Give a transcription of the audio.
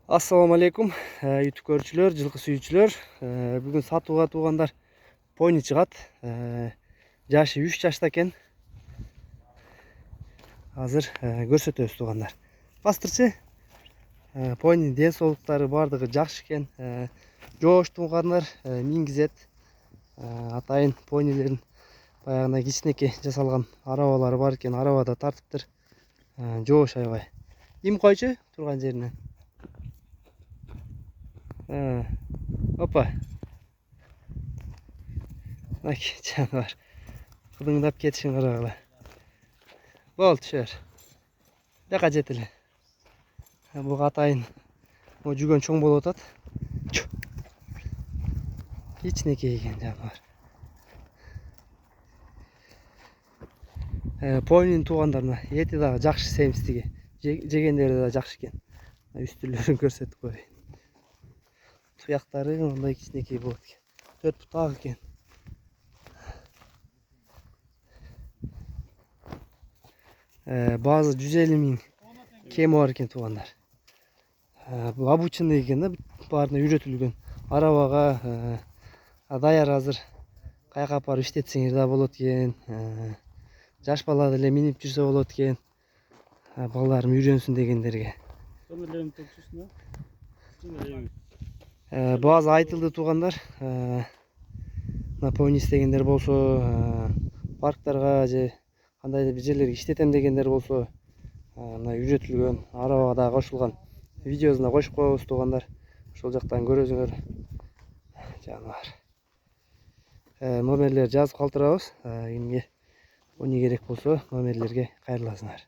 Assalamu алейкум, YouTube көрүүчүлөр, жылкы сүйүүчүлөр. Бүгүн сатууга туугандар пойни чыгат. Жашы 3 жашта экен. Азыр көрсөтөбүз туугандар. Бастырчы. Пойни ден соолуктары бардыгы жакшы экен. Жоош туугандар мингизет. Атайын пойнилердин баягындай кичинекей жасалган арабалары бар экен. Арабада тартыптыр. Жоош аябай. Им койчу турган жеринен. Опа. Бак, жаныбар. Кыдыңдап кетишин карагыла. Болду, түшөр. Жака жет эле. Бул атайын жүгөн чоң болуп атат. Кичинекей экен жаныбар. Пойнинин туугандарына эти дагы жакшы семиздиги. Жегендери да жакшы экен. Үстүлөрүн көрсөтүп коеюн. Туяктары мындай кичинекей болот экен. 4 бутак экен. Баазы 150 миң кеми бар экен туугандар. Бул обученный экен да, баарына үйрөтүлгөн. Арабага даяр азыр каяка алып барып иштетсеңер да болот экен. Жаш бала деле минип жүрсө болот экен. Балдарым үйрөнсүн дегендерге. Баазы айтылды туугандар. Пойни истегендер болсо, парктарга же кандайдыр бир жерлерге иштетем дегендер болсо, мына үйрөтүлгөн арабага да кошулган видеосуна кошуп коебуз туугандар. Ошол жактан көрөсүңөр. Жаныбар. Номерлер жазып калтырабыз. Кимге пойни керек болсо номерлерге кайрыласыңар.